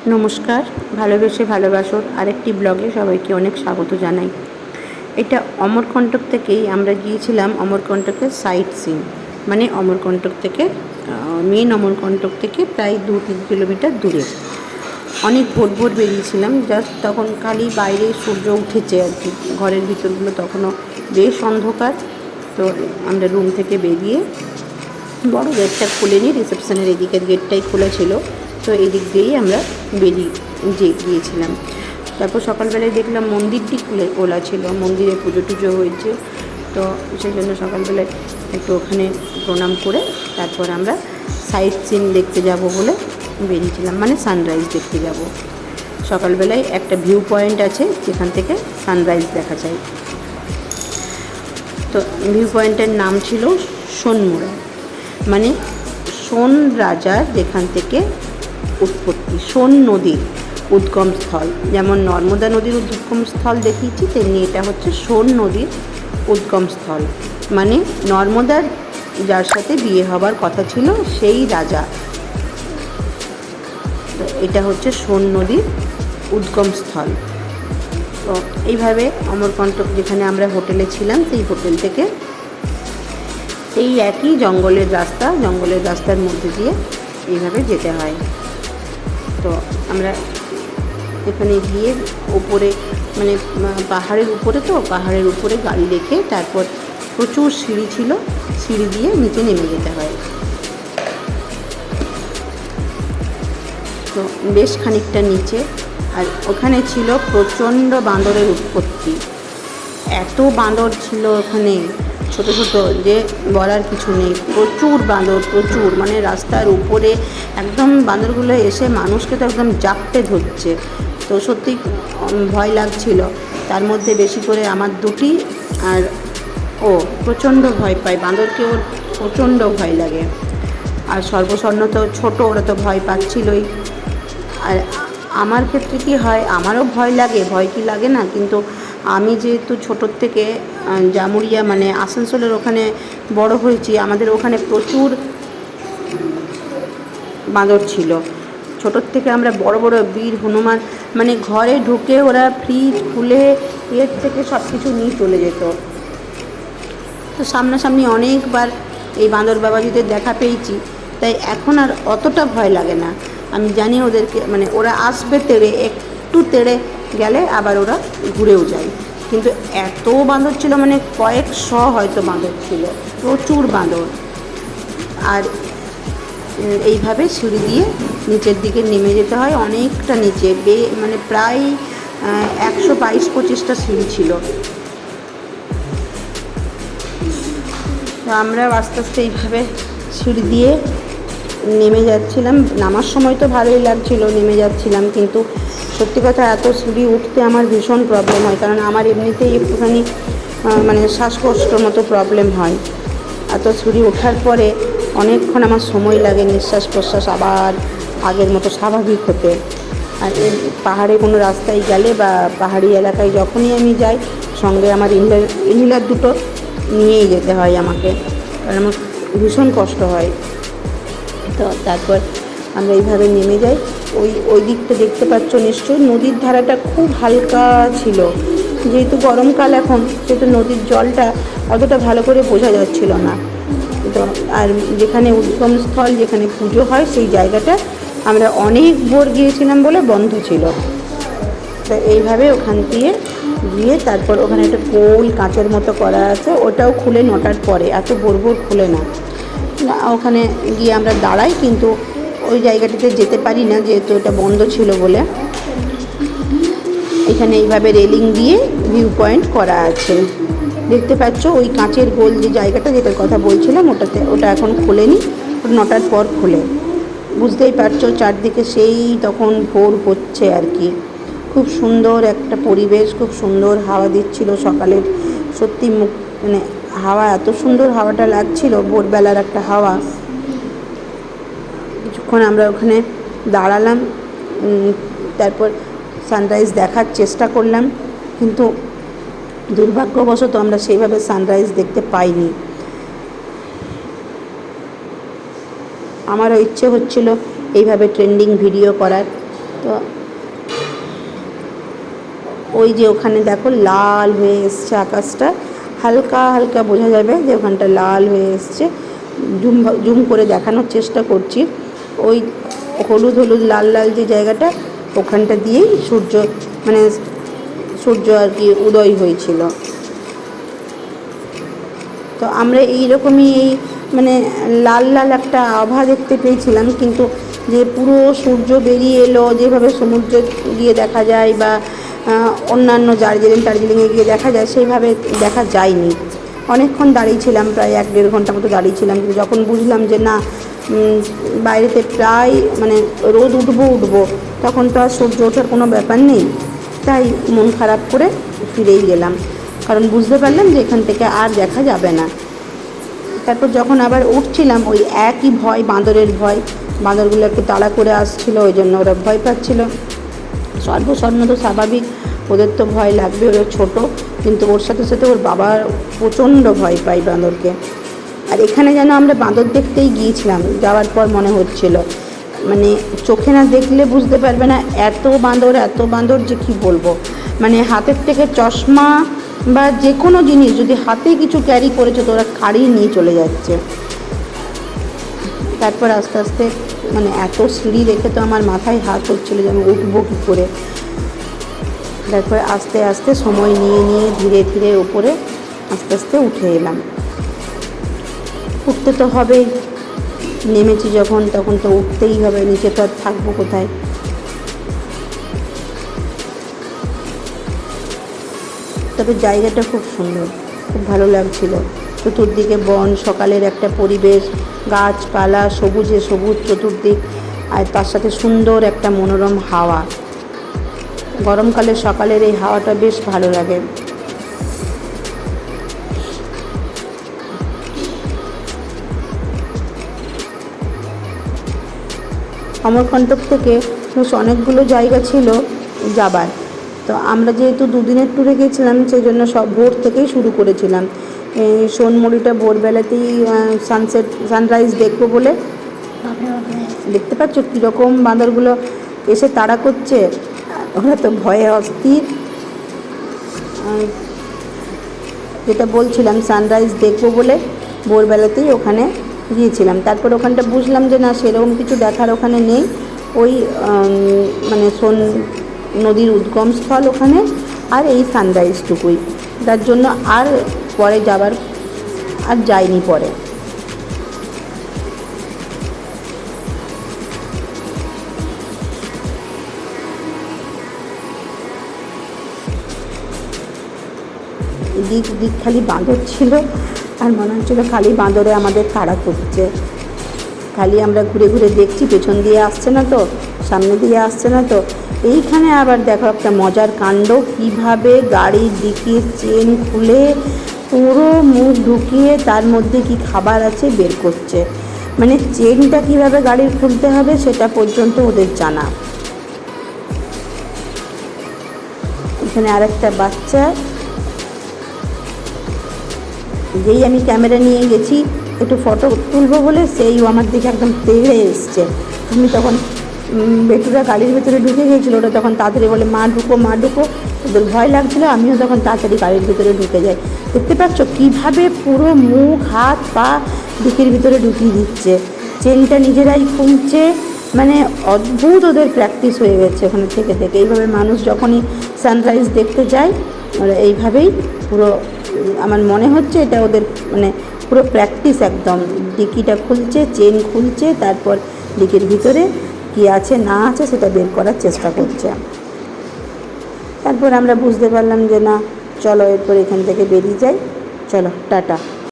নমস্কার, ভালোবেসে ভালোবাসোর আরেকটি ব্লগে সবাইকে অনেক স্বাগত জানাই। এটা অমরকণ্টক থেকেই আমরা গিয়েছিলাম অমরকণ্টকের সাইট সিন, মানে অমরকণ্টক থেকে মেন অমরকণ্টক থেকে প্রায় 2-3 কিলোমিটার দূরে। অনেক ভোর ভোর বেরিয়েছিলাম, জাস্ট তখন খালি বাইরে সূর্য উঠেছে আর কি, ঘরের ভিতরগুলো তখনও বেশ অন্ধকার। তো আমরা রুম থেকে বেরিয়ে বড় গেটটা খুলেনি, রিসেপশনের এদিকের গেটটাই খোলা ছিল, তো এদিক দিয়েই আমরা গিয়েছিলাম। তারপর সকালবেলায় দেখলাম মন্দিরটি খোলা ছিল, মন্দিরে পুজো টুজো হয়েছে, তো সেই জন্য সকালবেলায় একটু ওখানে প্রণাম করে তারপর আমরা সাইট সিন দেখতে যাব বলে বেরিয়েছিলাম, মানে সানরাইজ দেখতে যাব। সকালবেলায় একটা ভিউ পয়েন্ট আছে যেখান থেকে সানরাইজ দেখা যায়। তো ভিউ পয়েন্টের নাম ছিল সোনমুড়া, মানে সোন রাজার যেখান থেকে উৎপত্তি, সোন নদীর উদ্গম স্থল। যেমন নর্মদা নদীর উদ্গম স্থল দেখিয়েছি, তেমনি এটা হচ্ছে সোন নদীর উদ্গম স্থল, মানে নর্মদার যার সাথে বিয়ে হবার কথা ছিল সেই রাজা। তো এটা হচ্ছে সোন নদীর উদ্গম স্থল। তো এইভাবে অমরকণ্টক যেখানে আমরা হোটেলে ছিলাম সেই হোটেল থেকে এই একই জঙ্গলের রাস্তার মধ্যে দিয়ে এইভাবে যেতে হয়। তো আমরা এখানে গিয়ে উপরে, মানে পাহাড়ের উপরে গাড়ি রেখে তারপর প্রচুর সিঁড়ি ছিল, সিঁড়ি দিয়ে নিচে নেমে যেতে হয়। তো বেশ খানিকটা নিচে, আর ওখানে ছিল প্রচণ্ড বাঁদরের উৎপত্তি। এত বাঁদর ছিল ওখানে, ছোট ছোট, যে বলার কিছু নেই। প্রচুর বাঁদর, প্রচুর, মানে রাস্তার উপরে একদম বাঁদরগুলো এসে মানুষকে তো একদম জাপটে ধরছে। তো সত্যি ভয় লাগছিল। তার মধ্যে বেশি করে আমার দুটি আর ও প্রচণ্ড ভয় পায় বাঁদরকে, ওর প্রচণ্ড ভয় লাগে। আর সর্বস্বর্ণ তো ছোটো, ওরা তো ভয় পাচ্ছিলই। আর আমার ক্ষেত্রে কী হয়, আমারও ভয় লাগে, ভয় কি লাগে না, কিন্তু আমি যেহেতু ছোটোর থেকে জামুরিয়া মানে আসানসোলের ওখানে বড় হয়েছি, আমাদের ওখানে প্রচুর বাঁদর ছিল। ছোটোর থেকে আমরা বড় বড় বীর হনুমান, মানে ঘরে ঢুকে ওরা ফ্রিজ খুলে এর থেকে সব কিছু নিয়ে চলে যেত। তো সামনাসামনি অনেকবার এই বাঁদর বাবাজিদের দেখা পেয়েছি, তাই এখন আর অতটা ভয় লাগে না। আমি জানি ওদেরকে, মানে ওরা আসবে তেড়ে, একটু তেড়ে গেলে আবার ওরা ঘুরেও যায়। কিন্তু এত বাঁদর ছিল, মানে কয়েকশো হয়তো বাঁদর ছিল, প্রচুর বাঁদর। আর এইভাবে সিঁড়ি দিয়ে নিচের দিকে নেমে যেতে হয়, অনেকটা নিচে, মানে প্রায় 122-25টা সিঁড়ি ছিল। তো আমরা আস্তে আস্তে এইভাবে সিঁড়ি দিয়ে নেমে যাচ্ছিলাম। নামার সময় তো ভালোই লাগছিল, নেমে যাচ্ছিলাম, কিন্তু সত্যি কথা এত সিঁড়ি উঠতে আমার ভীষণ প্রবলেম হয়, কারণ আমার এমনিতেই একটুখানি মানে শ্বাসকষ্টর মতো প্রবলেম হয়। এত সিঁড়ি ওঠার পরে অনেকক্ষণ আমার সময় লাগে নিঃশ্বাস প্রশ্বাস আবার আগের মতো স্বাভাবিক হতে। আর এই পাহাড়ে কোনো রাস্তায় গেলে বা পাহাড়ি এলাকায় যখনই আমি যাই, সঙ্গে আমার ইনহেলার দুটো নিয়েই যেতে হয় আমাকে, কারণ আমার ভীষণ কষ্ট হয়। তো তারপর আমরা এইভাবে নেমে যাই। ওই দিকটা দেখতে পাচ্ছ নিশ্চয়ই, নদীর ধারাটা খুব হালকা ছিল, যেহেতু গরমকাল এখন, সেহেতু নদীর জলটা অতটা ভালো করে বোঝা যাচ্ছিল না। তো আর যেখানে উদ্গম স্থল, যেখানে পুজো হয়, সেই জায়গাটা আমরা অনেক ভোর গিয়েছিলাম বলে বন্ধ ছিল। তো এইভাবে ওখান দিয়ে গিয়ে তারপর ওখানে একটা গোল কাঁচের মতো করা আছে, ওটাও খুলে 9টার পরে, এত ভোর ভোর খুলে না। ওখানে গিয়ে আমরা দাঁড়াই, কিন্তু ওই জায়গাটিতে যেতে পারি না যেহেতু ওটা বন্ধ ছিল বলে। এখানে এইভাবে রেলিং দিয়ে ভিউ পয়েন্ট করা আছে, দেখতে পাচ্ছ। ওই কাঁচের গোল যে জায়গাটা, যেটার কথা বলছিলাম, ওটা এখন খোলেনি, 9টার পর খোলে। বুঝতেই পারছো চারদিকে সেই তখন ভোর হচ্ছে আর কি। খুব সুন্দর একটা পরিবেশ, খুব সুন্দর হাওয়া দিচ্ছিল সকালের, সত্যি মানে হাওয়া, এত সুন্দর হাওয়াটা লাগছিল, ভোরবেলার একটা হাওয়া। কিছুক্ষণ আমরা ওখানে দাঁড়ালাম, তারপর সানরাইজ দেখার চেষ্টা করলাম, কিন্তু দুর্ভাগ্যবশত আমরা সেইভাবে সানরাইজ দেখতে পাইনি। আমারও ইচ্ছে হচ্ছিল এইভাবে ট্রেন্ডিং ভিডিও করার, তো ওই যে ওখানে দেখো লাল হয়ে এসছে আকাশটা, হালকা হালকা বোঝা যাবে যে ওখানটা লাল হয়ে এসছে। জুম জুম করে দেখানোর চেষ্টা করছি। ওই হলুদ হলুদ লাল লাল যে জায়গাটা, ওখানটা দিয়েই সূর্য আর কি উদয় হয়েছিল। তো আমরা এইরকমই লাল লাল একটা আভা দেখতে পেয়েছিলাম, কিন্তু যে পুরো সূর্য বেরিয়ে এলো যেভাবে সমুদ্রে গিয়ে দেখা যায় বা অন্যান্য দার্জিলিংয়ে গিয়ে দেখা যায়, সেইভাবে দেখা যায়নি। অনেকক্ষণ দাঁড়িয়েছিলাম, প্রায় 1-1.5 ঘন্টা মতো দাঁড়িয়েছিলাম, কিন্তু যখন বুঝলাম যে না বাইরেতে প্রায় রোদ উঠবো, তখন তো আর সূর্য ওঠার কোনো ব্যাপার নেই, তাই মন খারাপ করে ফিরেই গেলাম, কারণ বুঝতে পারলাম যে এখান থেকে আর দেখা যাবে না। তারপর যখন আবার উঠছিলাম, ওই একই ভয়, বাঁদরের ভয়, বাঁদরগুলো একটু তাড়া করে আসছিলো, ওই জন্য ওরা ভয় পাচ্ছিল। সর্বসাধারণ তো স্বাভাবিক, ওদের তো ভয় লাগবে, ওরা ছোটো, কিন্তু ওর সাথে সাথে ওর বাবার প্রচণ্ড ভয় পায় বাঁদরকে। আর এখানে যেন আমরা বাঁদর দেখতেই গিয়েছিলাম, যাওয়ার পর মনে হচ্ছিল চোখে না দেখলে বুঝতে পারবে না, এত বাঁদর যে কি বলবো। হাতের থেকে চশমা বা যে কোনো জিনিস যদি হাতে কিছু ক্যারি করেছে তো ওরা কাড়িয়ে নিয়ে চলে যাচ্ছে। তারপর আস্তে আস্তে এত সিঁড়ি দেখে তো আমার মাথায় হাত হচ্ছিলো যে আমি উঠবো কী করে। তারপরে আস্তে আস্তে সময় নিয়ে ধীরে ধীরে উপরে আস্তে আস্তে উঠে এলাম। উঠতে তো হবেই, নেমেছি যখন তখন তো উঠতেই হবে, নিচে তো আর থাকবো কোথায়। তবে জায়গাটা খুব সুন্দর, খুব ভালো লাগছিল। চতুর্দিকে বন, সকালের একটা পরিবেশ, গাছপালা, সবুজে সবুজ চতুর্দিক, আর তার সাথে সুন্দর একটা মনোরম হাওয়া। গরমকালে সকালের এই হাওয়াটা বেশ ভালো লাগে। অমরকণ্টক থেকে বেশ অনেকগুলো জায়গা ছিল যাবার। তো আমরা যেহেতু 2 দিনের ট্যুরে গেছিলাম, সেই জন্য সব ভোর থেকেই শুরু করেছিলাম। সোনমুড়িটা ভোরবেলাতেই সানরাইজ দেখবো বলে। দেখতে পাচ্ছ কীরকম বাঁদরগুলো এসে তাড়া করছে, ওরা তো ভয়ে অস্থির। যেটা বলছিলাম, সানরাইজ দেখবো বলে ভোরবেলাতেই ওখানে গিয়েছিলাম। তারপর ওখানটা বুঝলাম যে না, সেরকম কিছু দেখার ওখানে নেই। ওই সোন নদীর উদ্গমস্থল ওখানে, আর এই সানরাইজটুকুই, তার জন্য আর পরে যাবার আর যাইনি পরে। দিক খালি বাঁদর ছিল, আর মনে হচ্ছিলো খালি বাঁদরে আমাদের তাড়া করছে। খালি আমরা ঘুরে ঘুরে দেখছি, পেছন দিয়ে আসছে না তো, সামনে দিয়ে আসছে না তো। এইখানে আবার দেখো একটা মজার কাণ্ড, কীভাবে গাড়ির দিকে চেন খুলে পুরো মুখ ঢুকিয়ে তার মধ্যে কি খাবার আছে বের করছে। চেনটা কীভাবে গাড়ির খুলতে হবে সেটা পর্যন্ত ওদের জানা। এখানে আরেকটা বাচ্চা, যেই আমি ক্যামেরা নিয়ে গেছি একটু ফটো তুলবো বলে, সেইও আমার দিকে একদম তেড়ে এসছে। আমি তখন বেটুরা গাড়ির ভেতরে ঢুকে গিয়েছিলো, ওরা তখন তাড়াতাড়ি বলে মা ঢুকো। ওদের ভয় লাগছিলো, আমিও তখন তাড়াতাড়ি গাড়ির ভিতরে ঢুকে যাই। দেখতে পাচ্ছ কীভাবে পুরো মুখ হাত পা দিকের ভিতরে ঢুকিয়ে দিচ্ছে, চেনটা নিজেরাই খুলছে। অদ্ভুত ওদের প্র্যাকটিস হয়ে গেছে ওখানে থেকে। এইভাবে মানুষ যখনই সানরাইজ দেখতে যায়, ওরা এইভাবেই পুরো, আমার মনে হচ্ছে এটা ওদের পুরো প্র্যাকটিস একদম। ডিকিটা খুলছে, চেন খুলছে, তারপর ডিকির ভিতরে কী আছে না আছে সেটা বের করার চেষ্টা করছে। তারপর আমরা বুঝতে পারলাম যে না, চলো এরপর এখান থেকে বেরিয়ে যাই, চলো টাটা।